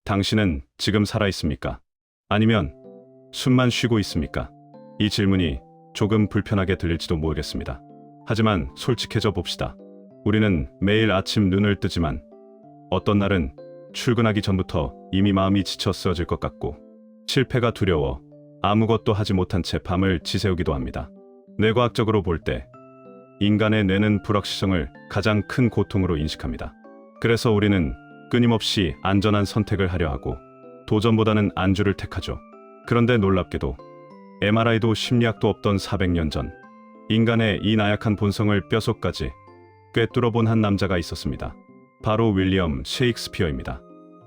당신은 지금 살아있습니까? 아니면 숨만 쉬고 있습니까? 이 질문이 조금 불편하게 들릴지도 모르겠습니다. 하지만 솔직해져 봅시다. 우리는 매일 아침 눈을 뜨지만 어떤 날은 출근하기 전부터 이미 마음이 지쳐 쓰러질 것 같고 실패가 두려워 아무것도 하지 못한 채 밤을 지새우기도 합니다. 뇌과학적으로 볼 때 인간의 뇌는 불확실성을 가장 큰 고통으로 인식합니다. 그래서 우리는 끊임없이 안전한 선택을 하려 하고 도전보다는 안주를 택하죠. 그런데 놀랍게도 MRI도 심리학도 없던 400년 전 인간의 이 나약한 본성을 뼛속까지 꿰뚫어본 한 남자가 있었습니다. 바로 윌리엄 셰익스피어입니다.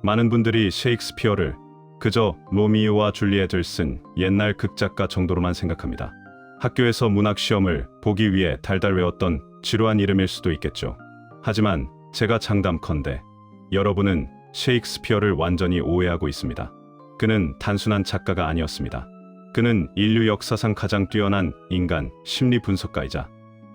많은 분들이 셰익스피어를 그저 로미오와 줄리엣을 쓴 옛날 극작가 정도로만 생각합니다. 학교에서 문학 시험을 보기 위해 달달 외웠던 지루한 이름일 수도 있겠죠. 하지만 제가 장담컨대 여러분은 셰익스피어를 완전히 오해하고 있습니다. 그는 단순한 작가가 아니었습니다. 그는 인류 역사상 가장 뛰어난 인간 심리 분석가이자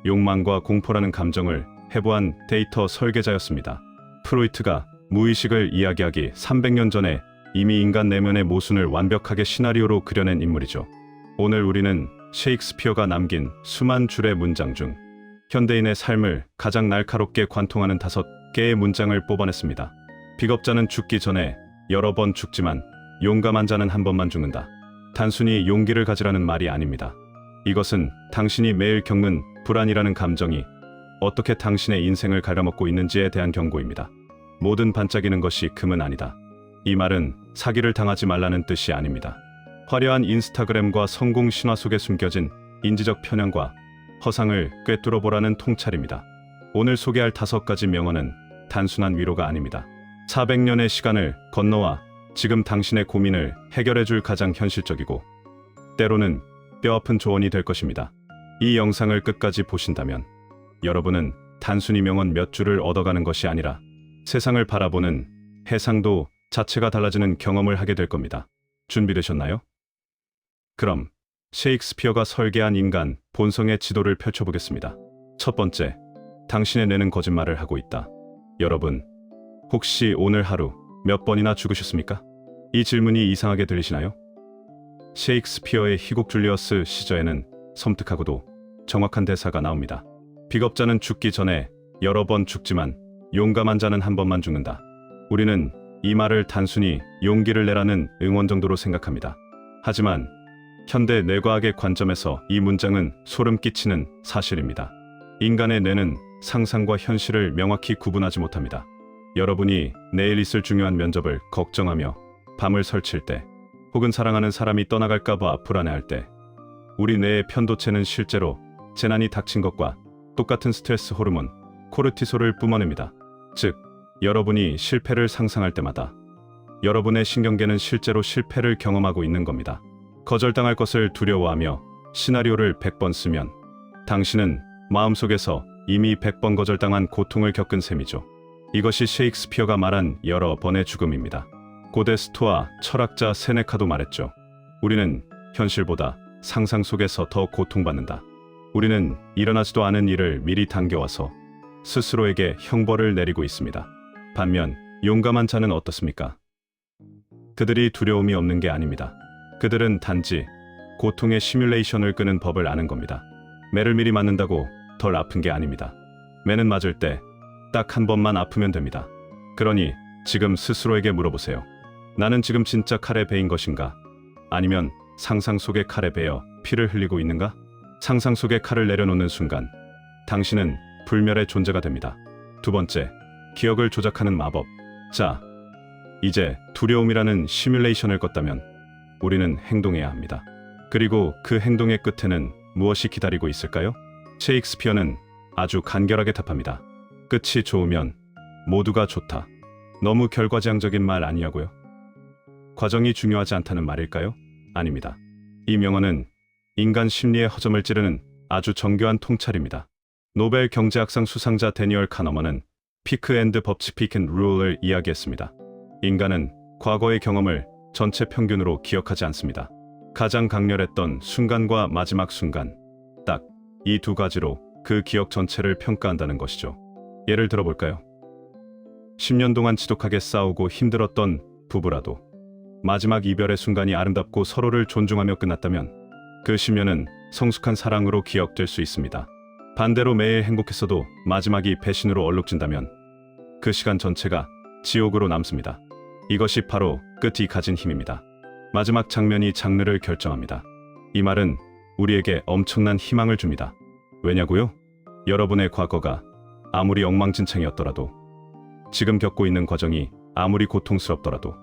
욕망과 공포라는 감정을 해부한 데이터 설계자였습니다. 프로이트가 무의식을 이야기하기 300년 전에 이미 인간 내면의 모순을 완벽하게 시나리오로 그려낸 인물이죠. 오늘 우리는 셰익스피어가 남긴 수만 줄의 문장 중 현대인의 삶을 가장 날카롭게 관통하는 5개의 문장을 뽑아냈습니다. 비겁자는 죽기 전에 여러 번 죽지만 용감한 자는 한 번만 죽는다. 단순히 용기를 가지라는 말이 아닙니다. 이것은 당신이 매일 겪는 불안이라는 감정이 어떻게 당신의 인생을 갉아먹고 있는지에 대한 경고입니다. 모든 반짝이는 것이 금은 아니다. 이 말은 사기를 당하지 말라는 뜻이 아닙니다. 화려한 인스타그램과 성공 신화 속에 숨겨진 인지적 편향과 허상을 꿰뚫어보라는 통찰입니다. 오늘 소개할 5가지 명언은 단순한 위로가 아닙니다. 400년의 시간을 건너와 지금 당신의 고민을 해결해줄 가장 현실적이고 때로는 뼈아픈 조언이 될 것입니다. 이 영상을 끝까지 보신다면 여러분은 단순히 명언 몇 줄을 얻어가는 것이 아니라 세상을 바라보는 해상도 자체가 달라지는 경험을 하게 될 겁니다. 준비되셨나요? 그럼 셰익스피어가 설계한 인간 본성의 지도를 펼쳐보겠습니다. 첫 번째, 당신의 뇌는 거짓말을 하고 있다. 여러분, 혹시 오늘 하루 몇 번이나 죽으셨습니까? 이 질문이 이상하게 들리시나요? 셰익스피어의 희곡 줄리어스 시저에는 섬뜩하고도 정확한 대사가 나옵니다. 비겁자는 죽기 전에 여러 번 죽지만 용감한 자는 한 번만 죽는다. 우리는 이 말을 단순히 용기를 내라는 응원 정도로 생각합니다. 하지만 현대 뇌과학의 관점에서 이 문장은 소름 끼치는 사실입니다. 인간의 뇌는 상상과 현실을 명확히 구분하지 못합니다. 여러분이 내일 있을 중요한 면접을 걱정하며 밤을 설칠 때, 혹은 사랑하는 사람이 떠나갈까 봐 불안해할 때, 우리 뇌의 편도체는 실제로 재난이 닥친 것과 똑같은 스트레스 호르몬, 코르티솔을 뿜어냅니다. 즉, 여러분이 실패를 상상할 때마다 여러분의 신경계는 실제로 실패를 경험하고 있는 겁니다. 거절당할 것을 두려워하며 시나리오를 100번 쓰면 당신은 마음속에서 이미 100번 거절당한 고통을 겪은 셈이죠. 이것이 셰익스피어가 말한 여러 번의 죽음입니다. 고대 스토아 철학자 세네카도 말했죠. 우리는 현실보다 상상 속에서 더 고통받는다. 우리는 일어나지도 않은 일을 미리 당겨와서 스스로에게 형벌을 내리고 있습니다. 반면 용감한 자는 어떻습니까? 그들이 두려움이 없는 게 아닙니다. 그들은 단지 고통의 시뮬레이션을 끄는 법을 아는 겁니다. 매를 미리 맞는다고 덜 아픈 게 아닙니다. 매는 맞을 때 딱 한 번만 아프면 됩니다. 그러니 지금 스스로에게 물어보세요. 나는 지금 진짜 칼에 베인 것인가? 아니면 상상 속의 칼에 베어 피를 흘리고 있는가? 상상 속의 칼을 내려놓는 순간 당신은 불멸의 존재가 됩니다. 두 번째, 기억을 조작하는 마법. 자, 이제 두려움이라는 시뮬레이션을 껐다면 우리는 행동해야 합니다. 그리고 그 행동의 끝에는 무엇이 기다리고 있을까요? 셰익스피어는 아주 간결하게 답합니다. 끝이 좋으면 모두가 좋다. 너무 결과지향적인 말 아니냐고요? 과정이 중요하지 않다는 말일까요? 아닙니다. 이 명언은 인간 심리의 허점을 찌르는 아주 정교한 통찰입니다. 노벨 경제학상 수상자 데니얼 카너먼은 피크 앤드 법칙 룰을 이야기했습니다. 인간은 과거의 경험을 전체 평균으로 기억하지 않습니다. 가장 강렬했던 순간과 마지막 순간, 딱 이 2가지로 그 기억 전체를 평가한다는 것이죠. 예를 들어볼까요? 10년 동안 지독하게 싸우고 힘들었던 부부라도 마지막 이별의 순간이 아름답고 서로를 존중하며 끝났다면 그 10년은 성숙한 사랑으로 기억될 수 있습니다. 반대로 매일 행복했어도 마지막이 배신으로 얼룩진다면 그 시간 전체가 지옥으로 남습니다. 이것이 바로 끝이 가진 힘입니다. 마지막 장면이 장르를 결정합니다. 이 말은 우리에게 엄청난 희망을 줍니다. 왜냐고요? 여러분의 과거가 아무리 엉망진창이었더라도, 지금 겪고 있는 과정이 아무리 고통스럽더라도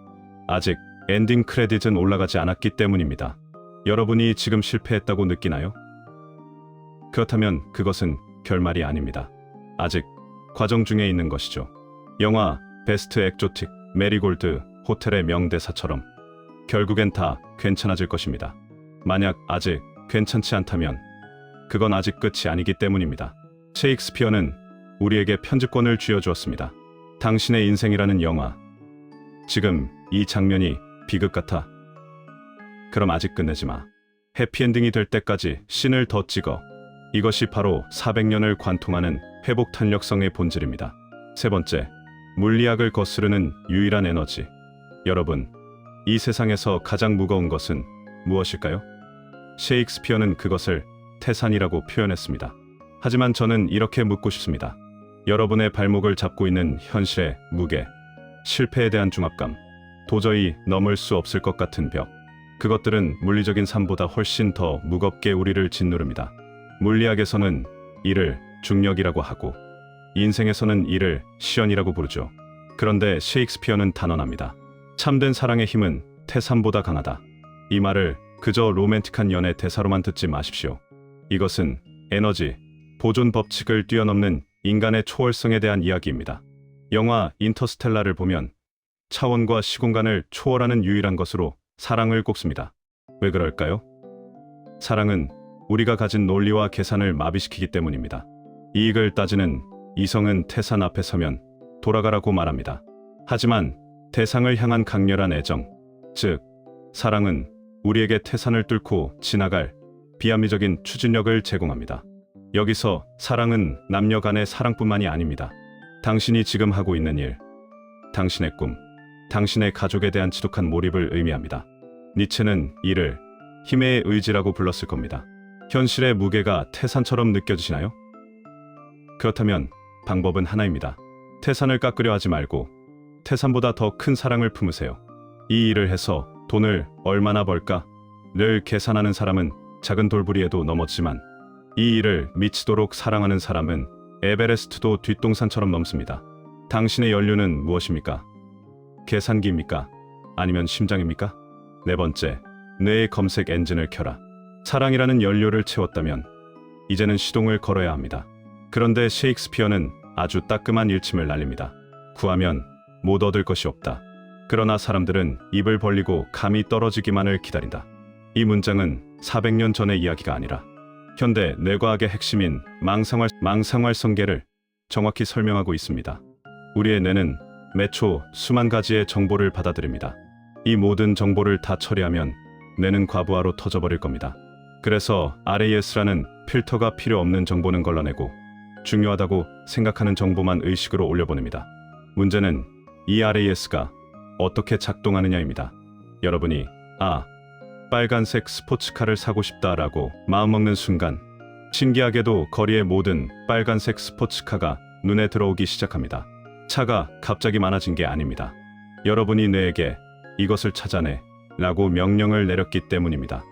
아직 엔딩 크레딧은 올라가지 않았기 때문입니다. 여러분이 지금 실패했다고 느끼나요? 그렇다면 그것은 결말이 아닙니다. 아직 과정 중에 있는 것이죠. 영화 베스트 엑조틱 메리골드 호텔의 명대사처럼 결국엔 다 괜찮아질 것입니다. 만약 아직 괜찮지 않다면 그건 아직 끝이 아니기 때문입니다. 셰익스피어는 우리에게 편집권을 쥐어주었습니다. 당신의 인생이라는 영화. 지금 이 장면이 비극 같아. 그럼 아직 끝내지 마. 해피엔딩이 될 때까지 씬을 더 찍어. 이것이 바로 400년을 관통하는 회복 탄력성의 본질입니다. 세 번째, 물리학을 거스르는 유일한 에너지. 여러분, 이 세상에서 가장 무거운 것은 무엇일까요? 셰익스피어는 그것을 태산이라고 표현했습니다. 하지만 저는 이렇게 묻고 싶습니다. 여러분의 발목을 잡고 있는 현실의 무게, 실패에 대한 중압감, 도저히 넘을 수 없을 것 같은 벽. 그것들은 물리적인 삶보다 훨씬 더 무겁게 우리를 짓누릅니다. 물리학에서는 이를 중력이라고 하고 인생에서는 이를 시련이라고 부르죠. 그런데 셰익스피어는 단언합니다. 참된 사랑의 힘은 태산보다 강하다. 이 말을 그저 로맨틱한 연애 대사로만 듣지 마십시오. 이것은 에너지, 보존 법칙을 뛰어넘는 인간의 초월성에 대한 이야기입니다. 영화 인터스텔라를 보면 차원과 시공간을 초월하는 유일한 것으로 사랑을 꼽습니다. 왜 그럴까요? 사랑은 우리가 가진 논리와 계산을 마비시키기 때문입니다. 이익을 따지는 이성은 태산 앞에 서면 돌아가라고 말합니다. 하지만 대상을 향한 강렬한 애정, 즉 사랑은 우리에게 태산을 뚫고 지나갈 비합리적인 추진력을 제공합니다. 여기서 사랑은 남녀 간의 사랑뿐만이 아닙니다. 당신이 지금 하고 있는 일, 당신의 꿈, 당신의 가족에 대한 지독한 몰입을 의미합니다. 니체는 이를 힘의 의지라고 불렀을 겁니다. 현실의 무게가 태산처럼 느껴지시나요? 그렇다면 방법은 하나입니다. 태산을 깎으려 하지 말고 태산보다 더 큰 사랑을 품으세요. 이 일을 해서 돈을 얼마나 벌까?를 계산하는 사람은 작은 돌부리에도 넘었지만 이 일을 미치도록 사랑하는 사람은 에베레스트도 뒷동산처럼 넘습니다. 당신의 연료는 무엇입니까? 계산기입니까? 아니면 심장입니까? 네 번째, 뇌의 검색 엔진을 켜라. 사랑이라는 연료를 채웠다면 이제는 시동을 걸어야 합니다. 그런데 셰익스피어는 아주 따끔한 일침을 날립니다. 구하면 못 얻을 것이 없다. 그러나 사람들은 입을 벌리고 감이 떨어지기만을 기다린다. 이 문장은 400년 전의 이야기가 아니라 현대 뇌과학의 핵심인 망상활성계를 정확히 설명하고 있습니다. 우리의 뇌는 매초 수만 가지의 정보를 받아들입니다. 이 모든 정보를 다 처리하면 뇌는 과부하로 터져버릴 겁니다. 그래서 RAS라는 필터가 필요 없는 정보는 걸러내고 중요하다고 생각하는 정보만 의식으로 올려보냅니다. 문제는 이 RAS가 어떻게 작동하느냐입니다. 여러분이 빨간색 스포츠카를 사고 싶다라고 마음먹는 순간 신기하게도 거리의 모든 빨간색 스포츠카가 눈에 들어오기 시작합니다. 차가 갑자기 많아진 게 아닙니다. 여러분이 뇌에게 이것을 찾아내 라고 명령을 내렸기 때문입니다.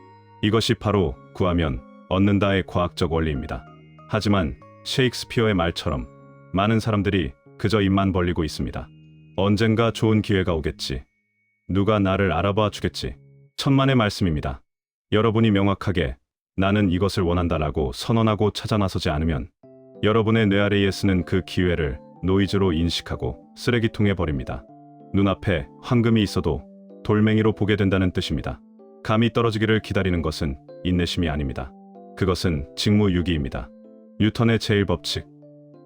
이것이 바로 구하면 얻는다의 과학적 원리입니다. 하지만 셰익스피어의 말처럼 많은 사람들이 그저 입만 벌리고 있습니다. 언젠가 좋은 기회가 오겠지. 누가 나를 알아봐 주겠지. 천만의 말씀입니다. 여러분이 명확하게 나는 이것을 원한다라고 선언하고 찾아 나서지 않으면 여러분의 뇌 RAS는 그 기회를 노이즈로 인식하고 쓰레기통에 버립니다. 눈앞에 황금이 있어도 돌멩이로 보게 된다는 뜻입니다. 감이 떨어지기를 기다리는 것은 인내심이 아닙니다. 그것은 직무유기입니다. 뉴턴의 제1법칙,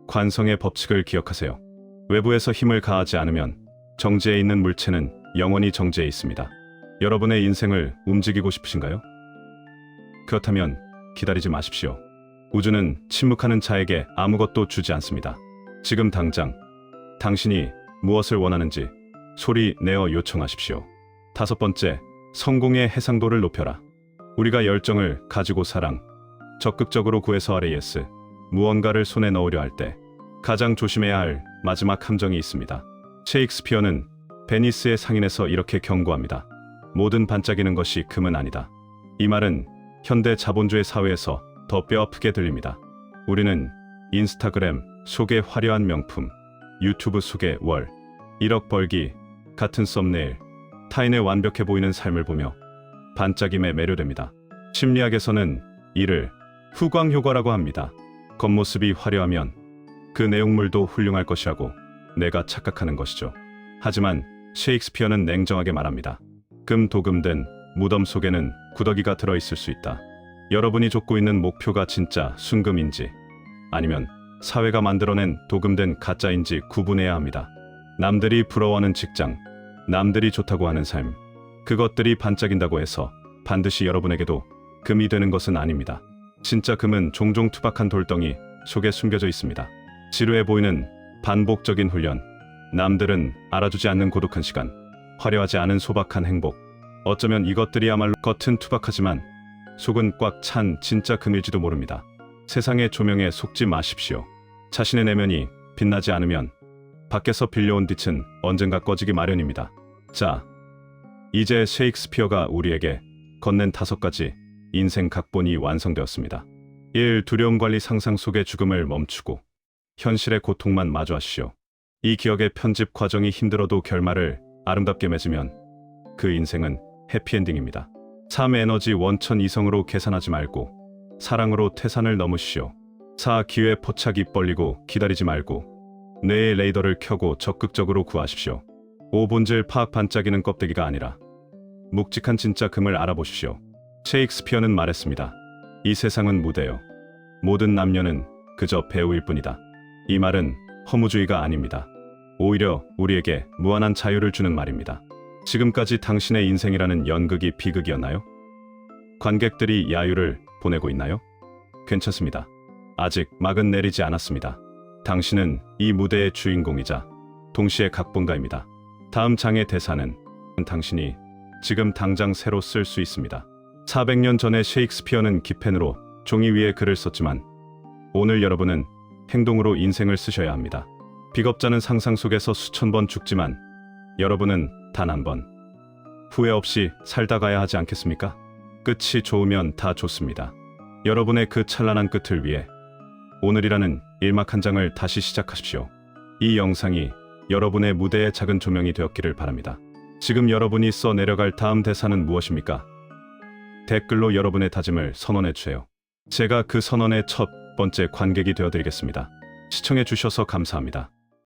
관성의 법칙을 기억하세요. 외부에서 힘을 가하지 않으면 정지에 있는 물체는 영원히 정지에 있습니다. 여러분의 인생을 움직이고 싶으신가요? 그렇다면 기다리지 마십시오. 우주는 침묵하는 자에게 아무것도 주지 않습니다. 지금 당장 당신이 무엇을 원하는지 소리 내어 요청하십시오. 5번째, 성공의 해상도를 높여라. 우리가 열정을 가지고 사랑, 적극적으로 구해서 RAS, 무언가를 손에 넣으려 할 때 가장 조심해야 할 마지막 함정이 있습니다. 셰익스피어는 베니스의 상인에서 이렇게 경고합니다. 모든 반짝이는 것이 금은 아니다. 이 말은 현대 자본주의 사회에서 더 뼈아프게 들립니다. 우리는 인스타그램 속의 화려한 명품, 유튜브 속의 월 1억 벌기 같은 썸네일, 타인의 완벽해 보이는 삶을 보며 반짝임에 매료됩니다. 심리학에서는 이를 후광 효과라고 합니다. 겉모습이 화려하면 그 내용물도 훌륭할 것이라고 내가 착각하는 것이죠. 하지만 셰익스피어는 냉정하게 말합니다. 금도금된 무덤 속에는 구더기가 들어있을 수 있다. 여러분이 쫓고 있는 목표가 진짜 순금인지 아니면 사회가 만들어낸 도금된 가짜인지 구분해야 합니다. 남들이 부러워하는 직장, 남들이 좋다고 하는 삶, 그것들이 반짝인다고 해서 반드시 여러분에게도 금이 되는 것은 아닙니다. 진짜 금은 종종 투박한 돌덩이 속에 숨겨져 있습니다. 지루해 보이는 반복적인 훈련, 남들은 알아주지 않는 고독한 시간, 화려하지 않은 소박한 행복, 어쩌면 이것들이야말로 겉은 투박하지만 속은 꽉 찬 진짜 금일지도 모릅니다. 세상의 조명에 속지 마십시오. 자신의 내면이 빛나지 않으면 밖에서 빌려온 빛은 언젠가 꺼지기 마련입니다. 자, 이제 셰익스피어가 우리에게 건넨 5가지 인생 각본이 완성되었습니다. 1. 두려움 관리. 상상 속의 죽음을 멈추고 현실의 고통만 마주하시오. 이 기억의 편집 과정이 힘들어도 결말을 아름답게 맺으면 그 인생은 해피엔딩입니다. 3. 에너지 원천 이성으로 계산하지 말고 사랑으로 태산을 넘으시오. 4. 기회 포착. 입 벌리고 기다리지 말고 뇌의 레이더를 켜고 적극적으로 구하십시오. 5. 본질 파악. 반짝이는 껍데기가 아니라 묵직한 진짜 금을 알아보십시오. 셰익스피어는 말했습니다. 이 세상은 무대요. 모든 남녀는 그저 배우일 뿐이다. 이 말은 허무주의가 아닙니다. 오히려 우리에게 무한한 자유를 주는 말입니다. 지금까지 당신의 인생이라는 연극이 비극이었나요? 관객들이 야유를 보내고 있나요? 괜찮습니다. 아직 막은 내리지 않았습니다. 당신은 이 무대의 주인공이자 동시에 각본가입니다. 다음 장의 대사는 당신이 지금 당장 새로 쓸 수 있습니다. 400년 전에 셰익스피어는 기펜으로 종이 위에 글을 썼지만 오늘 여러분은 행동으로 인생을 쓰셔야 합니다. 비겁자는 상상 속에서 수천 번 죽지만 여러분은 단 한 번 후회 없이 살다 가야 하지 않겠습니까? 끝이 좋으면 다 좋습니다. 여러분의 그 찬란한 끝을 위해 오늘이라는 일막 한 장을 다시 시작하십시오. 이 영상이 여러분의 무대의 작은 조명이 되었기를 바랍니다. 지금 여러분이 써 내려갈 다음 대사는 무엇입니까? 댓글로 여러분의 다짐을 선언해 주세요. 제가 그 선언의 첫 번째 관객이 되어드리겠습니다. 시청해 주셔서 감사합니다.